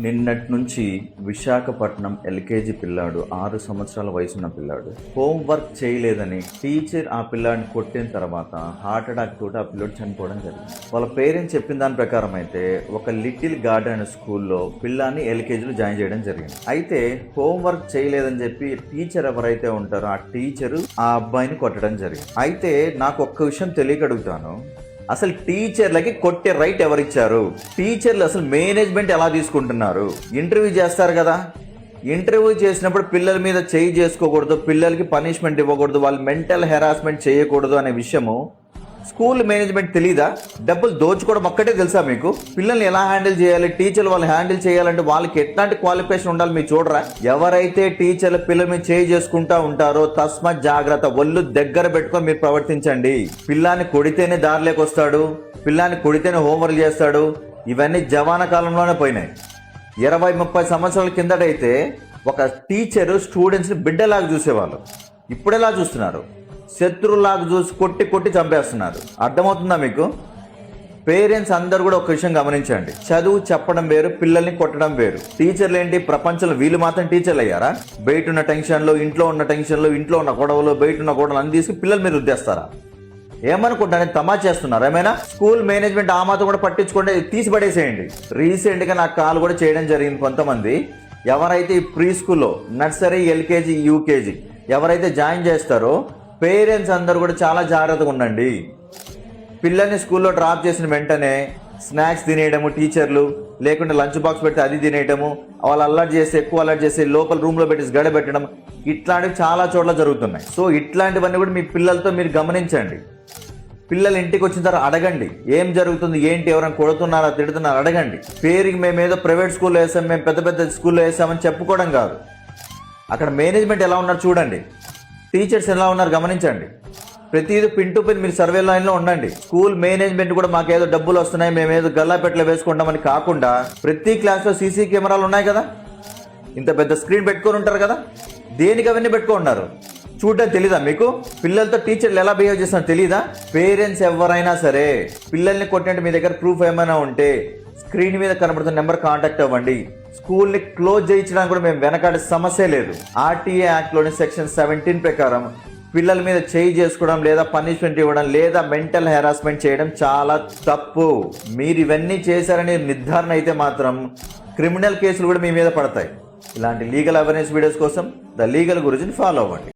నిన్నటి నుంచి విశాఖపట్నం ఎల్కేజీ పిల్లాడు 6 సంవత్సరాల వయసున్న పిల్లాడు హోంవర్క్ చేయలేదని టీచర్ ఆ పిల్లాడిని కొట్టిన తర్వాత హార్ట్ అటాక్ తోటి ఆ పిల్లోడు చనిపోవడం జరిగింది. వాళ్ళ పేరెంట్స్ చెప్పిన దాని ప్రకారం అయితే ఒక లిటిల్ గార్డెన్ అనే స్కూల్లో పిల్లాన్ని ఎల్కేజీలో జాయిన్ చేయడం జరిగింది. అయితే హోంవర్క్ చేయలేదని చెప్పి టీచర్ ఎవరైతే ఉంటారో ఆ టీచరు ఆ అబ్బాయిని కొట్టడం జరిగింది. అయితే నాకు ఒక్క విషయం తెలియక అడుగుతాను, అసలు టీచర్లకి కొట్టే రైట్ ఎవరిచ్చారు? టీచర్లు అసలు మేనేజ్మెంట్ ఎలా తీసుకుంటున్నారు? ఇంటర్వ్యూ చేస్తారు కదా, ఇంటర్వ్యూ చేసినప్పుడు పిల్లల మీద చేయి చేసుకోకూడదు, పిల్లలకి పనిష్మెంట్ ఇవ్వకూడదు, వాళ్ళు మెంటల్ హెరాస్మెంట్ చేయకూడదు అనే విషయము స్కూల్ మేనేజ్మెంట్ తెలీదా? డబ్బులు దోచుకోవడం ఒక్కటే తెలుసా మీకు? పిల్లల్ని ఎలా హ్యాండిల్ చేయాలి, టీచర్లు వాళ్ళు హ్యాండిల్ చేయాలంటే వాళ్ళకి ఎట్లాంటి క్వాలిఫికేషన్ ఉండాలి మీరు చూడరా? ఎవరైతే టీచర్లు పిల్లల మీద చేయి చేసుకుంటా ఉంటారో తస్మాత్ జాగ్రత్త, ఒళ్ళు దగ్గర పెట్టుకొని మీరు ప్రవర్తించండి. పిల్లాన్ని కొడితేనే దారిలోకి వస్తాడు, పిల్లాన్ని కొడితేనే హోంవర్క్ చేస్తాడు, ఇవన్నీ జవాన కాలంలోనే పోయినాయి. 20-30 సంవత్సరాల కిందటైతే ఒక టీచరు స్టూడెంట్స్ని బిడ్డలాగా చూసేవాళ్ళు, ఇప్పుడెలా చూస్తున్నారు? శత్రువులాగా చూసి కొట్టి కొట్టి చంపేస్తున్నారు. అర్థమవుతుందా మీకు? పేరెంట్స్ అందరూ కూడా ఒక విషయం గమనించండి, చదువు చెప్పడం వేరు, పిల్లల్ని కొట్టడం వేరు. టీచర్లు ఏంటి ప్రపంచంలో వీళ్ళు మాత్రం టీచర్లు అయ్యారా? బయట ఉన్న టెన్షన్లో, ఇంట్లో ఉన్న టెన్షన్లో, ఇంట్లో ఉన్న గొడవలు, బయట ఉన్న గొడవలు అన్ని తీసుకుని పిల్లలు మీరు రుద్దేస్తారా? ఏమనుకుంటారని తమాషా చేస్తున్నారు ఏమైనా? స్కూల్ మేనేజ్మెంట్ ఆ మాత్రం కూడా పట్టించుకుంటే తీసి పడేసేయండి. రీసెంట్గా నాకు కాల్ కూడా చేయడం జరిగింది కొంతమంది. ఎవరైతే ఈ ప్రీ స్కూల్లో నర్సరీ, ఎల్కేజీ, యూకేజీ ఎవరైతే జాయిన్ చేస్తారో పేరెంట్స్ అందరూ కూడా చాలా జాగ్రత్తగా ఉండండి. పిల్లల్ని స్కూల్లో డ్రాప్ చేసిన వెంటనే స్నాక్స్ తినేయడము, టీచర్లు లేకుంటే లంచ్ బాక్స్ పెడితే అది తినేయడము, వాళ్ళు అల్లరి చేసి ఎక్కువ అల్లరి చేసి లోపల రూమ్లో పెట్టి గడబెట్టడం, ఇట్లాంటివి చాలా చోట్ల జరుగుతున్నాయి. సో ఇట్లాంటివన్నీ కూడా మీ పిల్లలతో మీరు గమనించండి. పిల్లలు ఇంటికి వచ్చిన తర్వాత అడగండి, ఏం జరుగుతుంది, ఏంటి, ఎవరైనా కొడుతున్నారా, తిడుతున్నారా అడగండి. పేరుకి మేము ఏదో ప్రైవేట్ స్కూల్లో వేసాం, మేము పెద్ద పెద్ద స్కూల్లో వేసామని చెప్పుకోవడం కాదు. అక్కడ మేనేజ్మెంట్ ఎలా ఉన్నారు చూడండి, టీచర్స్ ఎలా ఉన్నారు గమనించండి. ప్రతిదీ పిన్ టు పిన్ మీరు సర్వే లైన్లో ఉండండి. స్కూల్ మేనేజ్మెంట్ కూడా మాకేదో డబ్బులు వస్తున్నాయి, మేమేదో గల్లాపెట్టలో వేసుకుంటామని కాకుండా ప్రతి క్లాస్లో సీసీ కెమెరాలు ఉన్నాయి కదా, ఇంత పెద్ద స్క్రీన్ పెట్టుకొని ఉంటారు కదా, దేనికి అవన్నీ పెట్టుకున్నారు చూడడం తెలీదా మీకు? పిల్లలతో టీచర్లు ఎలా బిహేవ్ చేస్తున్నారు తెలీదా? పేరెంట్స్ ఎవరైనా సరే పిల్లల్ని కొట్టినట్టు మీ దగ్గర ప్రూఫ్ ఏమైనా ఉంటే స్క్రీన్ మీద కనబడుతున్న నెంబర్ కాంటాక్ట్ అవ్వండి. స్కూల్ని క్లోజ్ చేయించడానికి కూడా మేము వెనకాడే సమస్య లేదు. ఆర్టీఏ యాక్ట్లోని సెక్షన్ 17 ప్రకారం పిల్లల మీద చేయి చేసుకోవడం లేదా పనిష్మెంట్ ఇవ్వడం లేదా మెంటల్ హెరాస్మెంట్ చేయడం చాలా తప్పు. మీరు ఇవన్నీ చేశారని నిర్ధారణ అయితే మాత్రం క్రిమినల్ కేసులు కూడా మీ మీద పడతాయి. ఇలాంటి లీగల్ అవేర్నెస్ వీడియోస్ కోసం ద లీగల్ గురుజీని ఫాలో అవ్వండి.